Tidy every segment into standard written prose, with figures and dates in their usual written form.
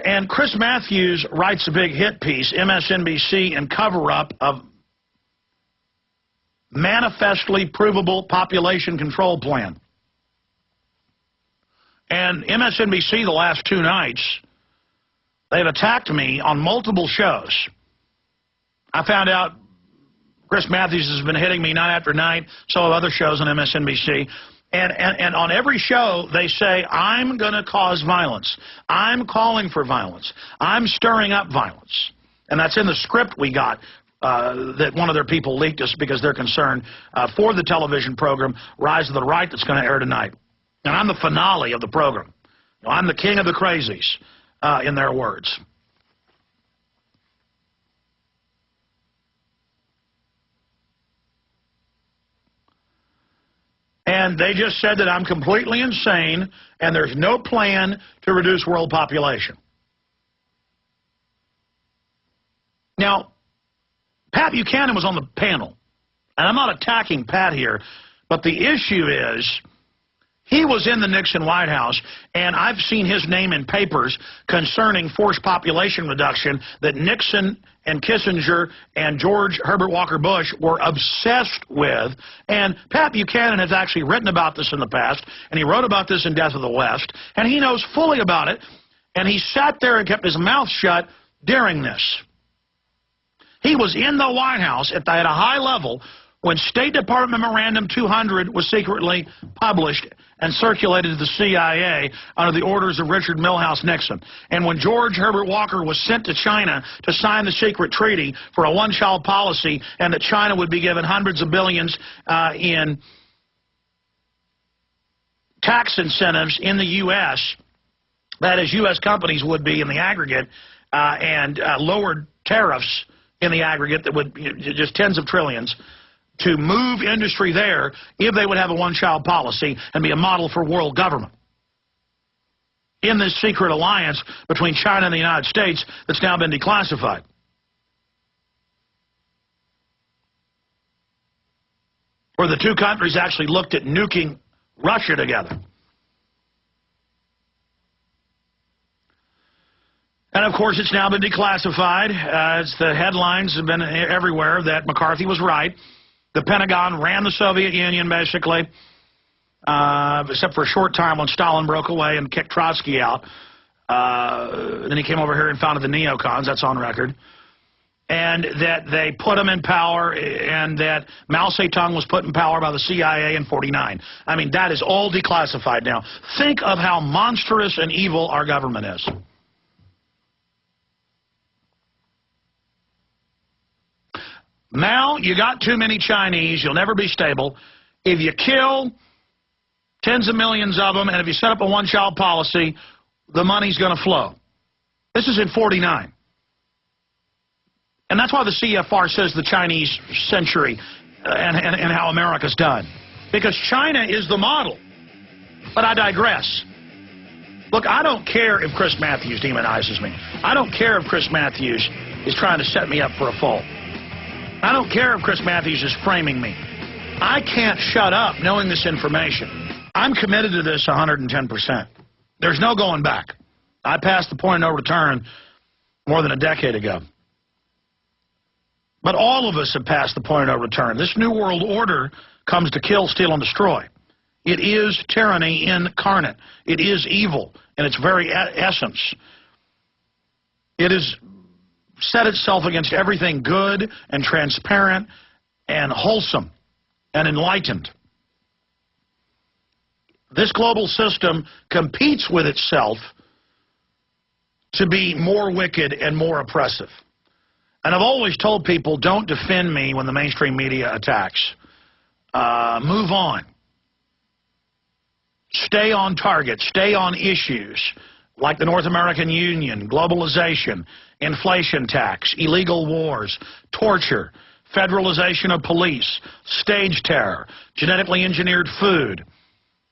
And Chris Matthews writes a big hit piece, MSNBC and cover-up of manifestly provable population control plan. And MSNBC the last 2 nights, they've attacked me on multiple shows. I found out Chris Matthews has been hitting me night after night, so have other shows on MSNBC. And on every show, they say, I'm going to cause violence. I'm calling for violence. I'm stirring up violence. And that's in the script we got that one of their people leaked us because they're concerned for the television program, Rise of the Right, that's going to air tonight. And I'm the finale of the program. I'm the king of the crazies, in their words. And they just said that I'm completely insane and there's no plan to reduce world population. Now, Pat Buchanan was on the panel, and I'm not attacking Pat here, but the issue is he was in the Nixon White House, and I've seen his name in papers concerning forced population reduction that Nixon and Kissinger and George Herbert Walker Bush were obsessed with. And Pat Buchanan has actually written about this in the past, and he wrote about this in Death of the West, and he knows fully about it, and he sat there and kept his mouth shut during this. He was in the White House at a high level when State Department Memorandum 200 was secretly published and circulated to the CIA under the orders of Richard Milhouse Nixon. And when George Herbert Walker was sent to China to sign the secret treaty for a one-child policy and that China would be given hundreds of billions in tax incentives in the U.S., that is, U.S. companies would be in the aggregate, and lowered tariffs in the aggregate that would just tens of trillions, to move industry there if they would have a one-child policy and be a model for world government. In this secret alliance between China and the United States that's now been declassified. Where the two countries actually looked at nuking Russia together. And, of course, it's now been declassified. As the headlines have been everywhere that McCarthy was right. The Pentagon ran the Soviet Union, basically, except for a short time when Stalin broke away and kicked Trotsky out. Then he came over here and founded the neocons. That's on record. And that they put him in power, and that Mao Zedong was put in power by the CIA in '49. I mean, that is all declassified now. Think of how monstrous and evil our government is. Mao, you got too many Chinese, you'll never be stable. If you kill tens of millions of them, and if you set up a one-child policy, the money's going to flow. This is in '49. And that's why the CFR says the Chinese century and how America's done. Because China is the model. But I digress. Look, I don't care if Chris Matthews demonizes me. I don't care if Chris Matthews is trying to set me up for a fall. I don't care if Chris Matthews is framing me. I can't shut up knowing this information. I'm committed to this 110%. There's no going back. I passed the point of no return more than a decade ago. But all of us have passed the point of no return. This new world order comes to kill, steal, and destroy. It is tyranny incarnate. It is evil in its very essence. It is set itself against everything good and transparent and wholesome and enlightened. This global system competes with itself to be more wicked and more oppressive. And I've always told people, don't defend me when the mainstream media attacks. Move on. Stay on target. Stay on issues like the North American Union, globalization, inflation tax, illegal wars, torture, federalization of police, stage terror, genetically engineered food,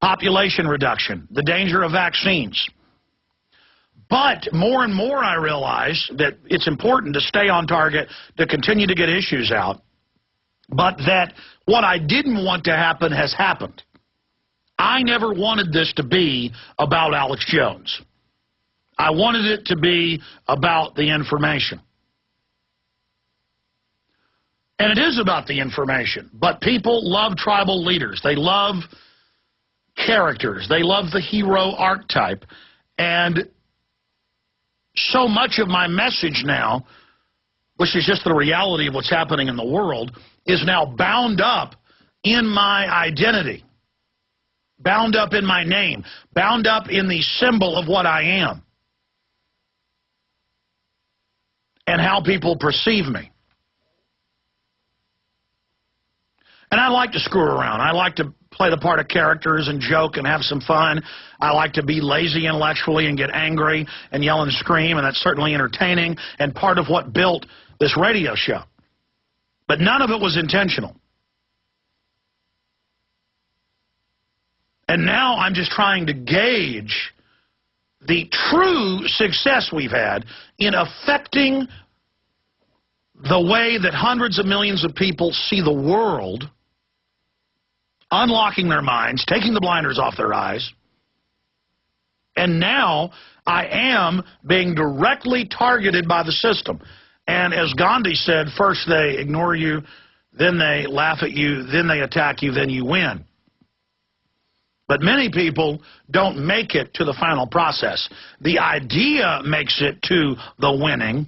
population reduction, the danger of vaccines. But more and more I realize that it's important to stay on target, to continue to get issues out, but that what I didn't want to happen has happened. I never wanted this to be about Alex Jones. I wanted it to be about the information. And it is about the information. But people love tribal leaders. They love characters. They love the hero archetype. And so much of my message now, which is just the reality of what's happening in the world, is now bound up in my identity, bound up in my name, bound up in the symbol of what I am and how people perceive me. And I like to screw around. I like to play the part of characters and joke and have some fun. I like to be lazy intellectually and get angry and yell and scream, and that's certainly entertaining and part of what built this radio show. But none of it was intentional. And now I'm just trying to gauge the true success we've had in affecting the way that hundreds of millions of people see the world, unlocking their minds, taking the blinders off their eyes. And now I am being directly targeted by the system. And as Gandhi said, first they ignore you, then they laugh at you, then they attack you, then you win. But many people don't make it to the final process. The idea makes it to the winning,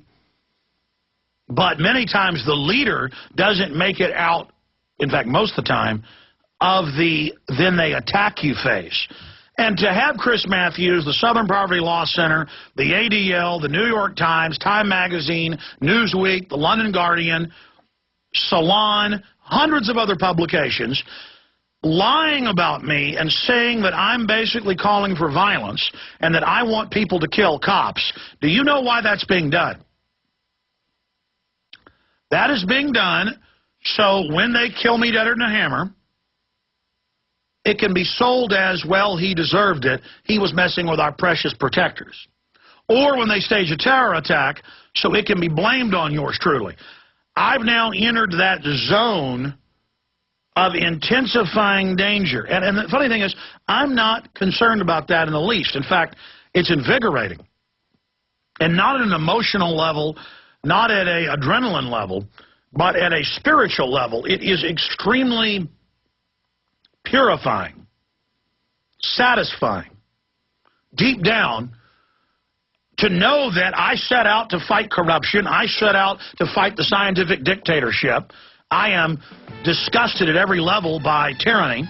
but many times the leader doesn't make it out, in fact, most of the time, of the then they attack you phase. And to have Chris Matthews, the Southern Poverty Law Center, the ADL, the New York Times, Time Magazine, Newsweek, the London Guardian, Salon, hundreds of other publications, lying about me and saying that I'm basically calling for violence and that I want people to kill cops. Do you know why that's being done? That is being done so when they kill me deader than a hammer, it can be sold as, well, he deserved it. He was messing with our precious protectors. Or when they stage a terror attack, so it can be blamed on yours truly. I've now entered that zone of intensifying danger. And the funny thing is, I'm not concerned about that in the least. In fact, it's invigorating. And not at an emotional level, not at an adrenaline level, but at a spiritual level. It is extremely purifying, satisfying, deep down, to know that I set out to fight corruption, I set out to fight the scientific dictatorship, I am disgusted at every level by tyranny,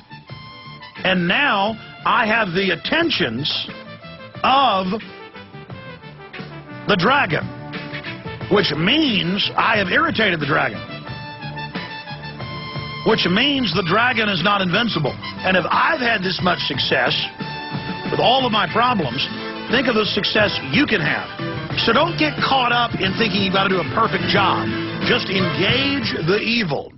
and now I have the attentions of the dragon, which means I have irritated the dragon. Which means the dragon is not invincible. And if I've had this much success with all of my problems, think of the success you can have. So don't get caught up in thinking you've got to do a perfect job. Just engage the evil.